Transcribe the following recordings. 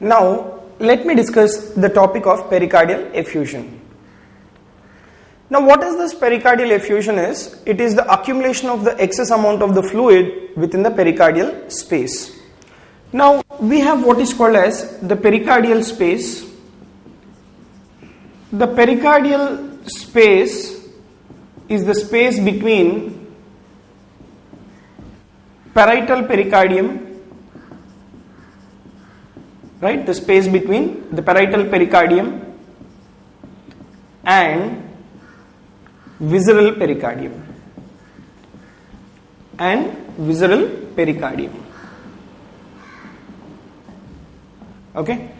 Now, let me discuss the topic of pericardial effusion. Now, what is this pericardial effusion is? It is the accumulation of the excess amount of the fluid within the pericardial space. Now, we have what is called as the pericardial space. The pericardial space is the space between parietal pericardium, right? The space between the parietal pericardium and visceral pericardium Okay,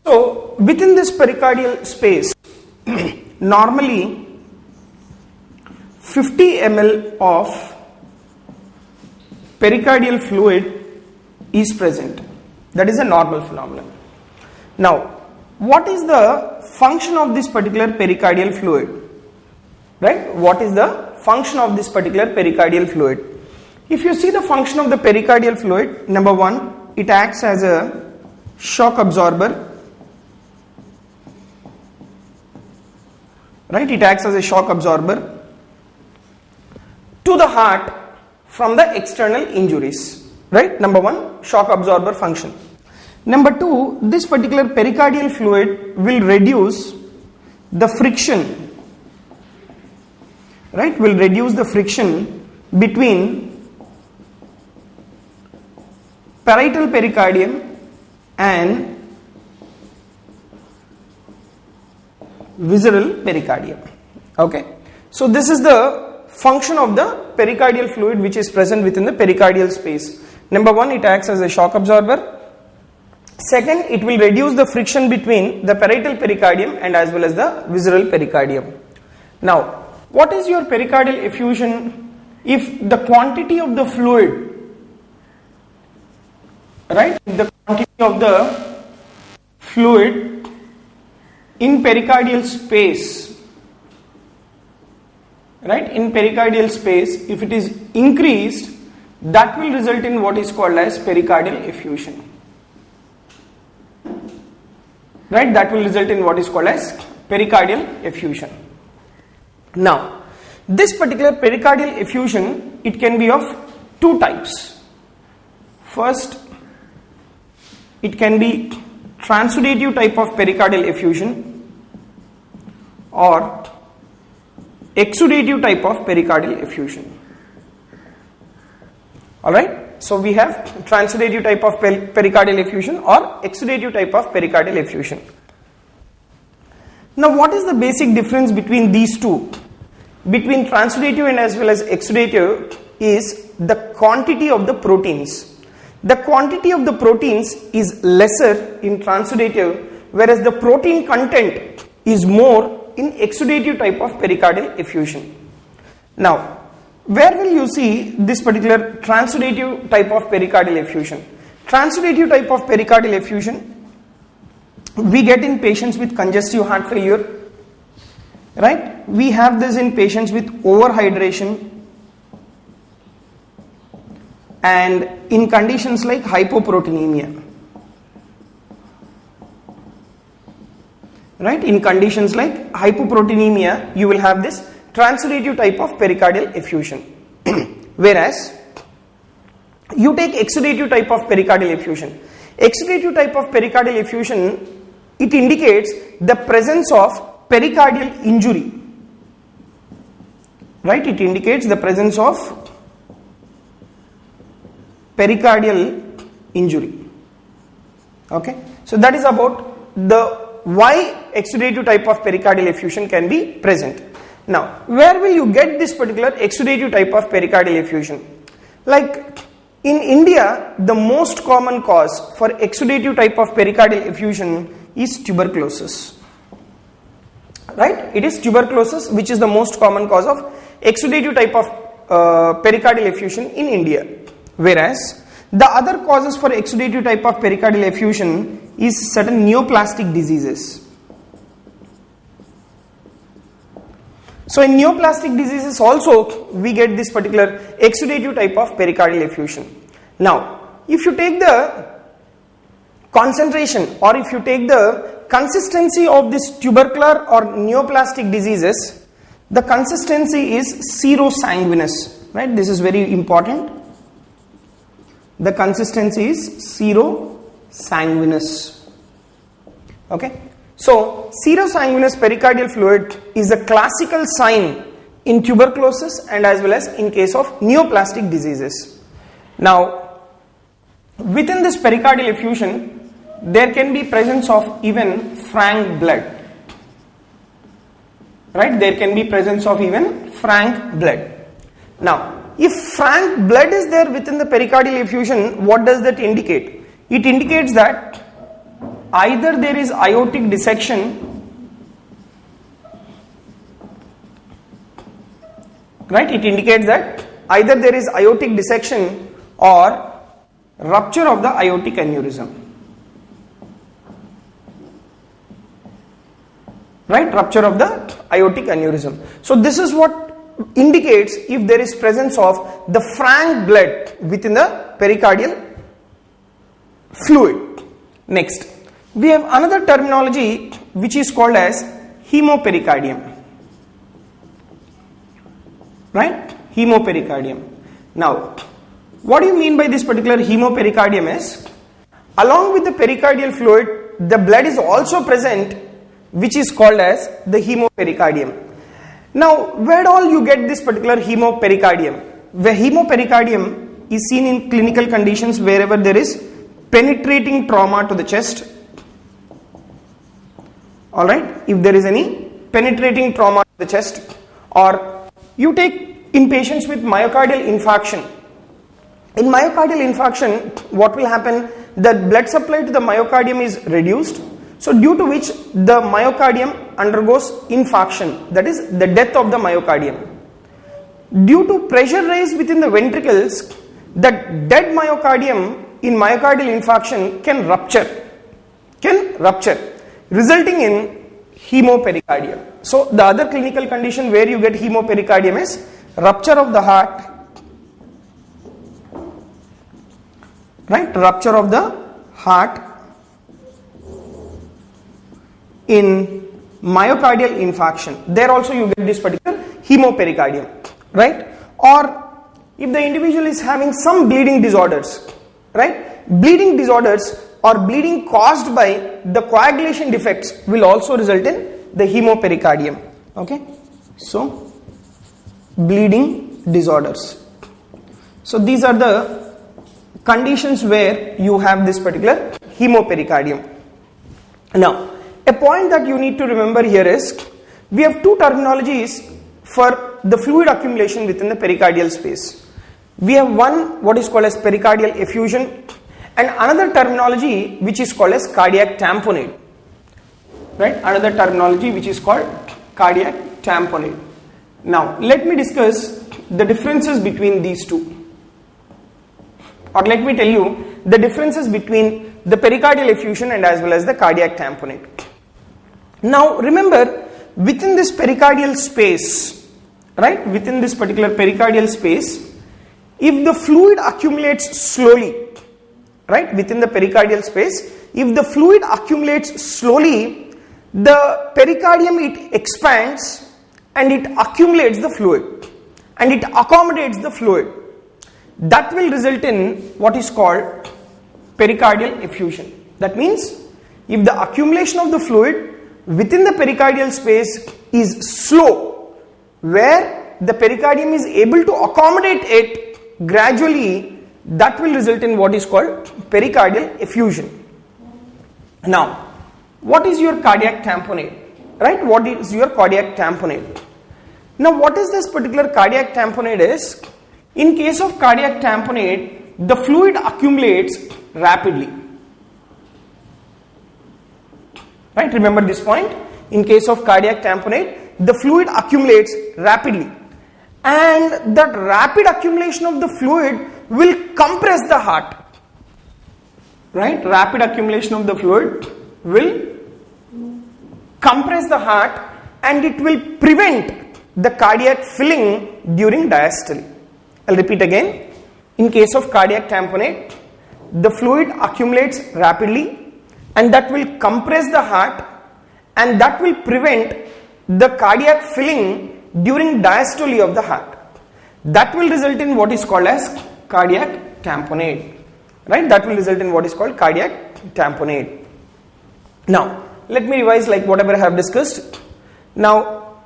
so within this pericardial space normally 50 ml of pericardial fluid is present. That is a normal phenomenon. Now, what is the function of this particular pericardial fluid? Right? What is the function of this particular pericardial fluid? If you see the function of the pericardial fluid, number one, it acts as a shock absorber. Right? It acts as a shock absorber to the heart from the external injuries. Right? Number one, shock absorber function. Number two, this particular pericardial fluid will reduce the friction. Right? Will reduce the friction between parietal pericardium and visceral pericardium. Okay. So this is the function of the pericardial fluid which is present within the pericardial space. Number one, it acts as a shock absorber. Second, it will reduce the friction between the parietal pericardium and as well as the visceral pericardium. Now, what is your pericardial effusion if the quantity of the fluid, right? The quantity of the fluid in pericardial space, right? In pericardial space, if it is increased, that will result in what is called as pericardial effusion. Right? That will result in what is called as pericardial effusion. Now, this particular pericardial effusion, it can be of two types. First, it can be transudative type of pericardial effusion or exudative type of pericardial effusion. Alright, so we have transudative type of pericardial effusion or exudative type of pericardial effusion. Now, what is the basic difference between these two? Between transudative and as well as exudative is the quantity of the proteins. The quantity of the proteins is lesser in transudative, whereas the protein content is more in exudative type of pericardial effusion. Now, where will you see this particular transudative type of pericardial effusion? Transudative type of pericardial effusion we get in patients with congestive heart failure. Right? We have this in patients with overhydration and in conditions like hypoproteinemia. Right? In conditions like hypoproteinemia, you will have this transudative type of pericardial effusion. Whereas, you take exudative type of pericardial effusion. Exudative type of pericardial effusion, it indicates the presence of pericardial injury. Right? It indicates the presence of pericardial injury. Okay? So that is about the why exudative type of pericardial effusion can be present. Now, where will you get this particular exudative type of pericardial effusion? Like in India, the most common cause for exudative type of pericardial effusion is tuberculosis. Right? It is tuberculosis which is the most common cause of exudative type of pericardial effusion in India. Whereas the other causes for exudative type of pericardial effusion is certain neoplastic diseases. So in neoplastic diseases also we get this particular exudative type of pericardial effusion. Now, if you take the concentration, or if you take the consistency of this tubercular or neoplastic diseases, the consistency is serosanguinous, right? This is very important. The consistency is serosanguinous. Okay. So, serosanguinous pericardial fluid is a classical sign in tuberculosis and as well as in case of neoplastic diseases. Now, within this pericardial effusion, there can be presence of even frank blood. Right? There can be presence of even frank blood. Now, if frank blood is there within the pericardial effusion, what does that indicate? It indicates that either there is aortic dissection, right? It indicates that either there is aortic dissection or rupture of the aortic aneurysm. Right? Rupture of the aortic aneurysm. So this is what indicates if there is presence of the frank blood within the pericardial fluid. Next, we have another terminology which is called as hemopericardium. Right? Hemopericardium. Now, what do you mean by this particular hemopericardium is, along with the pericardial fluid, the blood is also present, which is called as the hemopericardium. Now, where all you get this particular hemopericardium? The hemopericardium is seen in clinical conditions wherever there is penetrating trauma to the chest. Alright, if there is any penetrating trauma to the chest, or you take in patients with myocardial infarction. In myocardial infarction, what will happen? The blood supply to the myocardium is reduced. So due to which the myocardium undergoes infarction, that is the death of the myocardium. Due to pressure raised within the ventricles, the dead myocardium in myocardial infarction can rupture, resulting in hemopericardium. So the other clinical condition where you get hemopericardium is rupture of the heart, right? Rupture of the heart in myocardial infarction. There also you get this particular hemopericardium, right? Or if the individual is having some bleeding disorders, right? Bleeding disorders or bleeding caused by the coagulation defects will also result in the hemopericardium. Okay, so bleeding disorders. So these are the conditions where you have this particular hemopericardium. Now, a point that you need to remember here is, we have two terminologies for the fluid accumulation within the pericardial space. We have one what is called as pericardial effusion, and another terminology which is called as cardiac tamponade. Right? Another terminology which is called cardiac tamponade. Now, let me discuss the differences between these two. Or let me tell you the differences between the pericardial effusion and as well as the cardiac tamponade. Now, remember, within this pericardial space, right, within this particular pericardial space, if the fluid accumulates slowly, right, within the pericardial space, if the fluid accumulates slowly, the pericardium, it expands and it accumulates the fluid and it accommodates the fluid. That will result in what is called pericardial effusion. That means if the accumulation of the fluid within the pericardial space is slow, where the pericardium is able to accommodate it gradually, that will result in what is called pericardial effusion. Now, what is your cardiac tamponade? Right? What is your cardiac tamponade? Now, what is this particular cardiac tamponade is? In case of cardiac tamponade, the fluid accumulates rapidly. Right? Remember this point. In case of cardiac tamponade, the fluid accumulates rapidly. And that rapid accumulation of the fluid will compress the heart. Right? Rapid accumulation of the fluid will compress the heart and it will prevent the cardiac filling during diastole. I'll repeat again. In case of cardiac tamponade, the fluid accumulates rapidly and that will compress the heart, and that will prevent the cardiac filling during diastole of the heart. That will result in what is called as cardiac tamponade, right? That will result in what is called cardiac tamponade. Now, let me revise like whatever I have discussed. Now,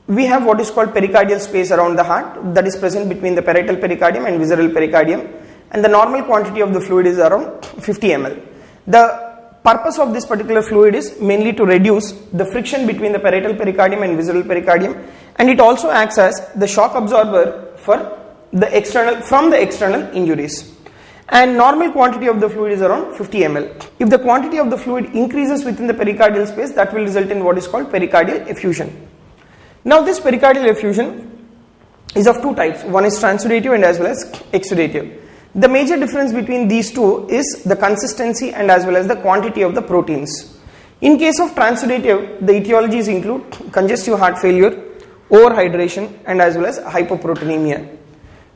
we have what is called pericardial space around the heart that is present between the parietal pericardium and visceral pericardium, and the normal quantity of the fluid is around 50 ml. The purpose of this particular fluid is mainly to reduce the friction between the parietal pericardium and visceral pericardium, and it also acts as the shock absorber for the external injuries. And normal quantity of the fluid is around 50 ml. If the quantity of the fluid increases within the pericardial space, that will result in what is called pericardial effusion. Now, this pericardial effusion is of two types. One is transudative and as well as exudative. The major difference between these two is the consistency and as well as the quantity of the proteins. In case of transudative, the etiologies include congestive heart failure, overhydration, and as well as hypoproteinemia.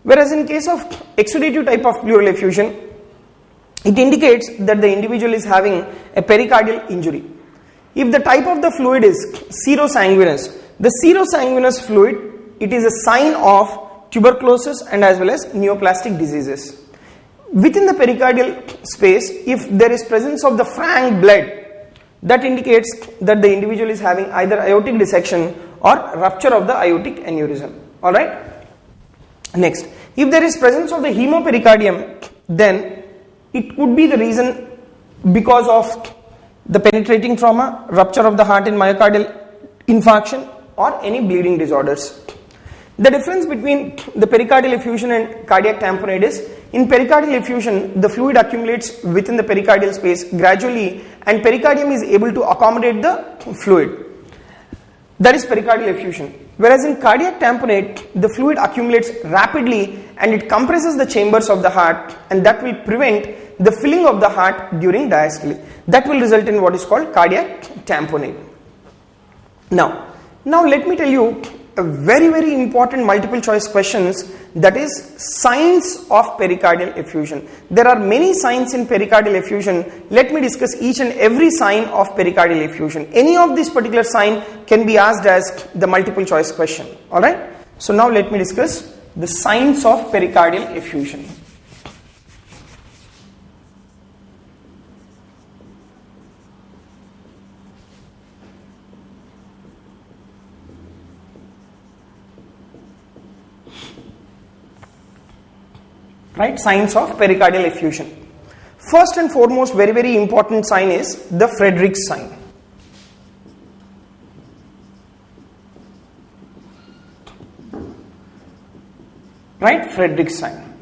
Whereas in case of exudative type of pleural effusion, it indicates that the individual is having a pericardial injury. If the type of the fluid is serosanguinous, the serosanguinous fluid, it is a sign of tuberculosis and as well as neoplastic diseases. Within the pericardial space, if there is presence of the frank blood, that indicates that the individual is having either aortic dissection or rupture of the aortic aneurysm. Alright? Next, if there is presence of the hemopericardium, then it could be the reason because of the penetrating trauma, rupture of the heart in myocardial infarction, or any bleeding disorders. The difference between the pericardial effusion and cardiac tamponade is, in pericardial effusion, the fluid accumulates within the pericardial space gradually, and pericardium is able to accommodate the fluid. That is pericardial effusion. Whereas in cardiac tamponade, the fluid accumulates rapidly and it compresses the chambers of the heart, and that will prevent the filling of the heart during diastole. That will result in what is called cardiac tamponade. Now let me tell you a very important multiple choice questions, that is signs of pericardial effusion. There are many signs in pericardial effusion. Let me discuss each and every sign of pericardial effusion. Any of this particular sign can be asked as the multiple choice question. Alright. So now let me discuss the signs of pericardial effusion. Right, signs of pericardial effusion. First and foremost, very important sign is the Frederick's sign. Right, Frederick's sign.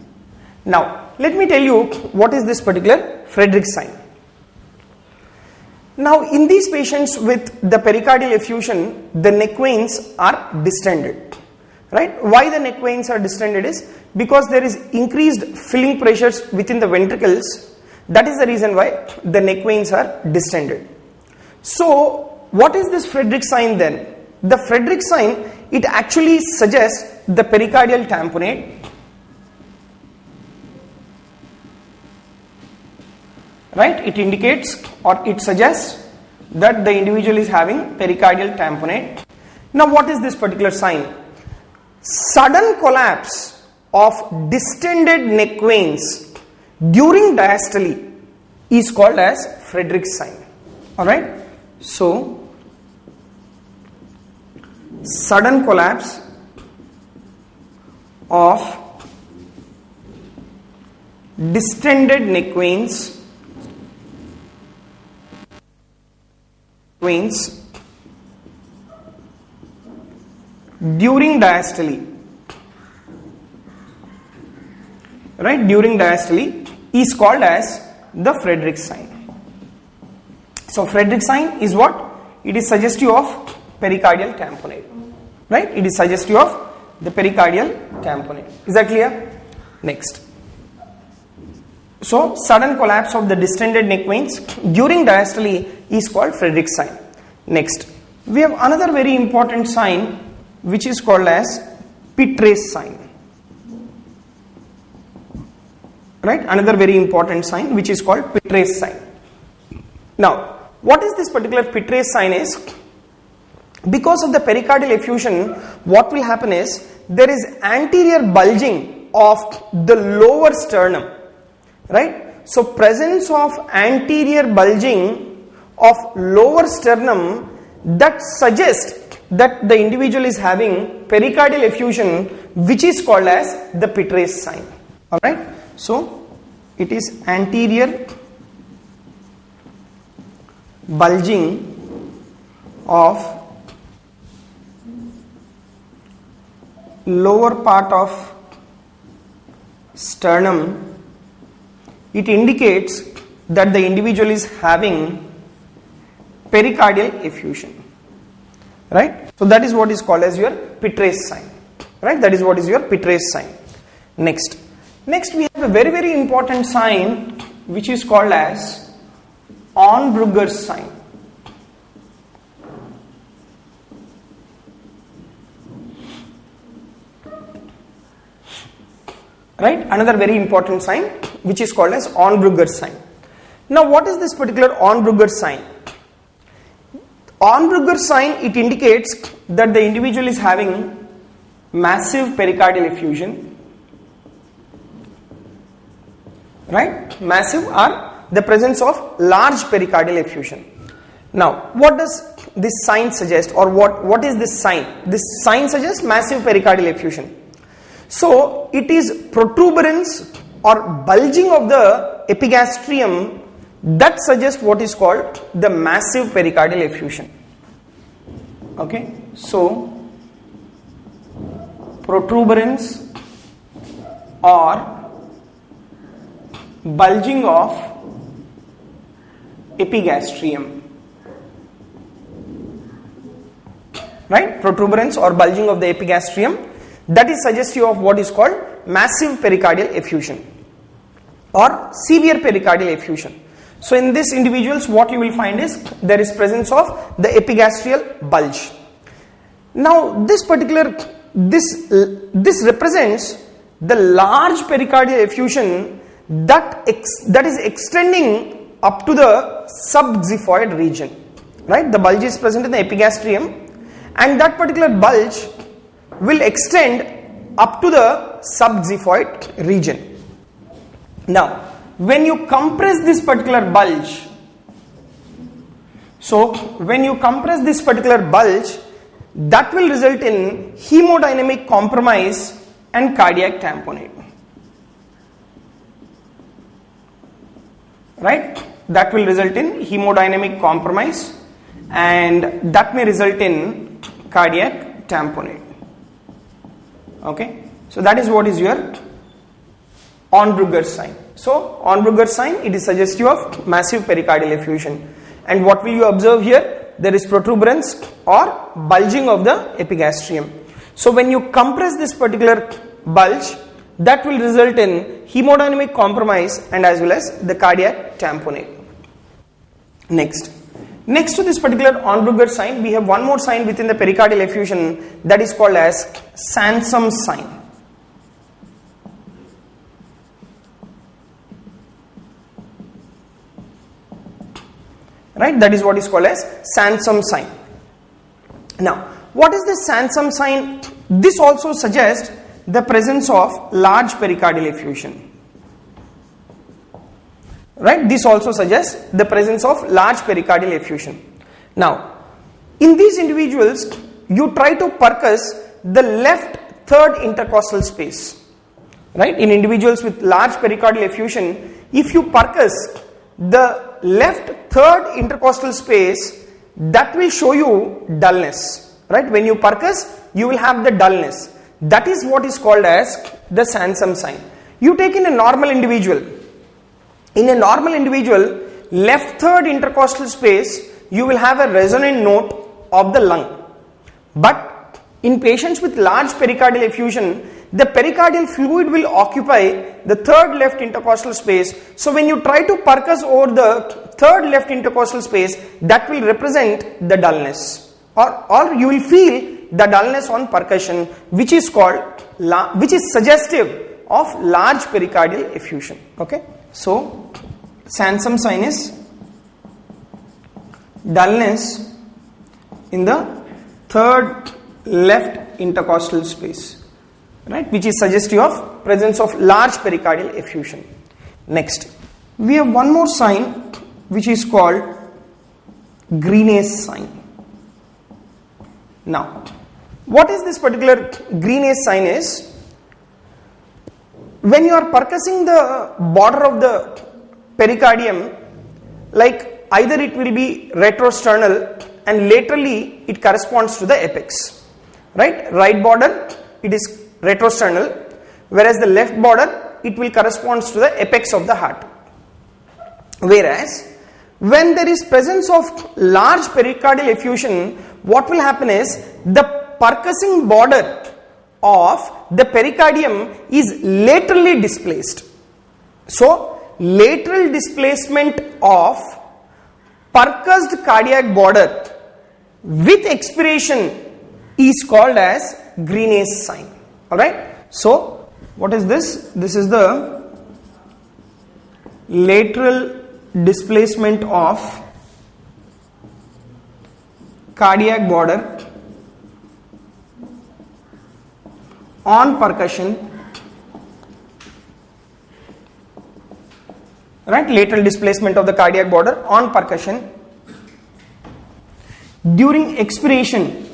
Now, let me tell you what is this particular Frederick's sign. Now, in these patients with the pericardial effusion, the neck veins are distended. Right? Why the neck veins are distended is because there is increased filling pressures within the ventricles. That is the reason why the neck veins are distended. So, what is this Frederick's sign then? The Frederick's sign, it actually suggests the pericardial tamponade. Right? It indicates or it suggests that the individual is having pericardial tamponade. Now, what is this particular sign? Sudden collapse of distended neck veins during diastole is called as Frederick's sign. Alright. So, sudden collapse of distended neck veins during diastole, right, during diastole is called as the Frederick's sign. So Frederick's sign is what? It is suggestive of pericardial tamponade, right? It is suggestive of the pericardial tamponade. Is that clear? Next. So sudden collapse of the distended neck veins during diastole is called Frederick's sign. Next, we have another very important sign which is called as Pittray's sign. Right? Another very important sign which is called Pittray's sign. Now, what is this particular pit race sign is? Because of the pericardial effusion, what will happen is there is anterior bulging of the lower sternum, right? So presence of anterior bulging of lower sternum, that suggests that the individual is having pericardial effusion, which is called as the pit race sign. Alright, so it is anterior bulging of lower part of sternum. It indicates that the individual is having pericardial effusion, right? So that is what is called as your pit race sign, right? That is what is your pit race sign. Next we have a very, very important sign which is called as Onbrugger's sign. Right? Another very important sign which is called as Onbrugger's sign. Now what is this particular Onbrugger's sign? Onbrugger's sign, it indicates that the individual is having massive pericardial effusion, right? Massive or the presence of large pericardial effusion. Now what does this sign suggest, or what is this sign? This sign suggests massive pericardial effusion. So it is protuberance or bulging of the epigastrium that suggests what is called the massive pericardial effusion. Okay, so protuberance or bulging of epigastrium, right? Protuberance or bulging of the epigastrium, that is suggestive of what is called massive pericardial effusion or severe pericardial effusion. So in these individuals, what you will find is there is presence of the epigastrial bulge. Now this represents the large pericardial effusion that is extending up to the subxiphoid region, right? The bulge is present in the epigastrium, and that particular bulge will extend up to the subxiphoid region. Now, when you compress this particular bulge, that will result in hemodynamic compromise and cardiac tamponade, right? That will result in hemodynamic compromise and that may result in cardiac tamponade. Okay, so that is what is your Onbrugger's sign. So Onbrugger's sign, it is suggestive of massive pericardial effusion. And what will you observe here? There is protuberance or bulging of the epigastrium. So when you compress this particular bulge, that will result in hemodynamic compromise and as well as the cardiac tamponade. Next to this particular Onbrugger's sign, we have one more sign within the pericardial effusion, that is called as Sansom's sign. Right, that is what is called as Sansom's sign. Now, what is the Sansom's sign? This also suggests the presence of large pericardial effusion. Right, this also suggests the presence of large pericardial effusion. Now, in these individuals, you try to percuss the left third intercostal space. Right, in individuals with large pericardial effusion, if you percuss the left third intercostal space, that will show you dullness, right? When you percuss, you will have the dullness. That is what is called as the Sansom's sign. You take in a normal individual. In a normal individual, left third intercostal space, you will have a resonant note of the lung. But in patients with large pericardial effusion, the pericardial fluid will occupy the third left intercostal space. So when you try to percuss over the third left intercostal space, that will represent the dullness, or you will feel the dullness on percussion, which is suggestive of large pericardial effusion. Okay, so Sansom's sign is dullness in the third left intercostal space, right, which is suggestive of presence of large pericardial effusion. Next, we have one more sign which is called Green's sign. Now, what is this particular Green's sign is, when you are percussing the border of the pericardium, like either it will be retrosternal and laterally it corresponds to the apex, right? Right border it is retrosternal, whereas the left border it will corresponds to the apex of the heart. Whereas when there is presence of large pericardial effusion, what will happen is the percussing border of the pericardium is laterally displaced. So, lateral displacement of percussed cardiac border with expiration is called as Green's sign. Alright. So, what is this? This is the lateral displacement of cardiac border on percussion, right, lateral displacement of the cardiac border on percussion during expiration,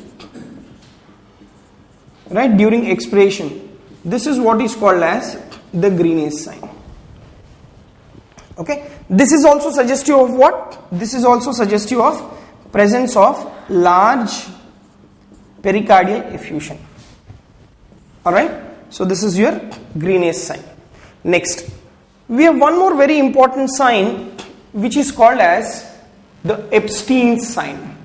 right, during expiration. This is what is called as the Green's sign. Okay, this is also suggestive of what? This is also suggestive of presence of large pericardial effusion. Alright, so this is your Green's sign. Next, we have one more very important sign which is called as the Epstein sign.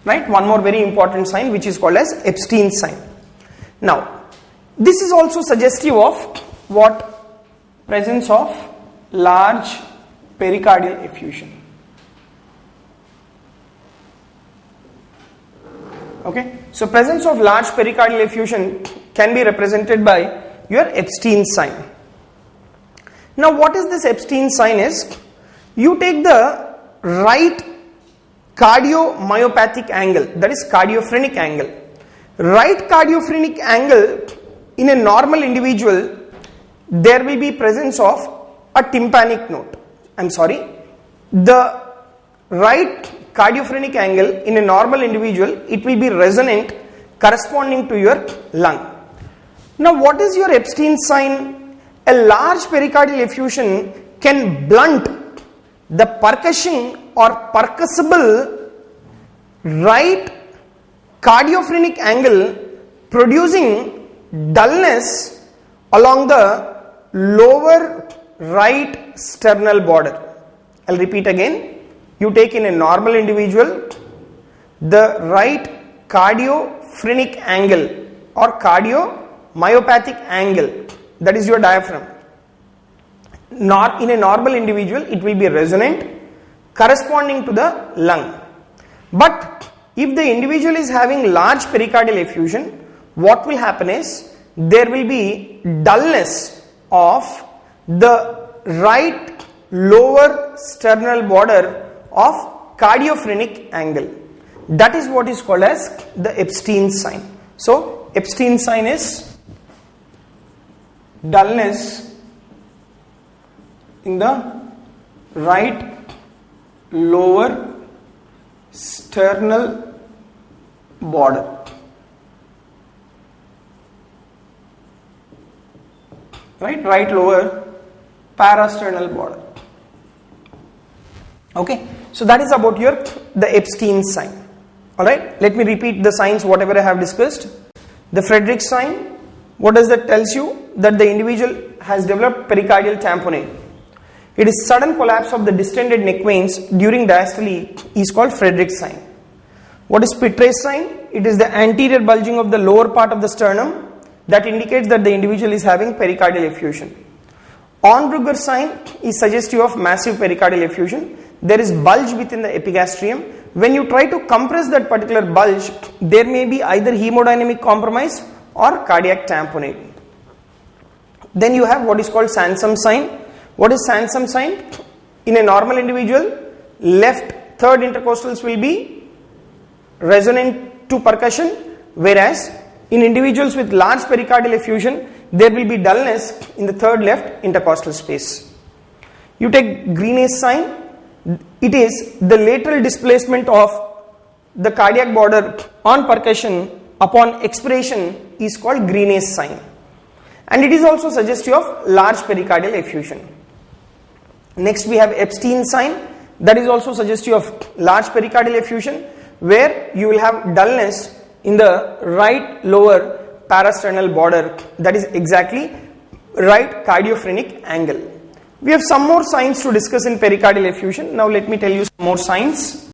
Right, one more very important sign which is called as Epstein sign. Now, this is also suggestive of what? Presence of large pericardial effusion. Okay, so presence of large pericardial effusion can be represented by your Epstein sign. Now, what is this Epstein sign is? You take the right cardiomyopathic angle, that is cardiophrenic angle. Right cardiophrenic angle in a normal individual, there will be presence of a tympanic note. The right cardiophrenic angle in a normal individual, it will be resonant corresponding to your lung. Now, what is your Epstein sign? A large pericardial effusion can blunt the percussion or percussible right cardiophrenic angle, producing dullness along the lower right sternal border. I'll repeat again. You take in a normal individual the right cardiophrenic angle or cardiomyopathic angle, that is your diaphragm. Not in a normal individual, it will be resonant corresponding to the lung. But if the individual is having large pericardial effusion, what will happen is there will be dullness of the right lower sternal border of cardiophrenic angle. That is what is called as the Epstein sign. So, Epstein sign is dullness in the right lower sternal border. Right lower parasternal border. Okay, so that is about the Epstein sign. Alright, let me repeat the signs whatever I have discussed. The Friedrich sign, what does that tells you? That the individual has developed pericardial tamponade. It is sudden collapse of the distended neck veins during diastole is called Friedrich sign. What is Pitres sign? It is the anterior bulging of the lower part of the sternum that indicates that the individual is having pericardial effusion. Onbrugger sign is suggestive of massive pericardial effusion. There is bulge within the epigastrium. When you try to compress that particular bulge, there may be either hemodynamic compromise or cardiac tamponade. Then you have what is called Sansom sign. What is Sansom sign? In a normal individual, left third intercostals will be resonant to percussion, whereas in individuals with large pericardial effusion, there will be dullness in the third left intercostal space. You take Greenace sign. It is the lateral displacement of the cardiac border on percussion upon expiration is called Greenace sign. And it is also suggestive of large pericardial effusion. Next we have Epstein sign. That is also suggestive of large pericardial effusion, where you will have dullness in the right lower parasternal border, that is exactly right cardiophrenic angle. We have some more signs to discuss in pericardial effusion. Now let me tell you some more signs.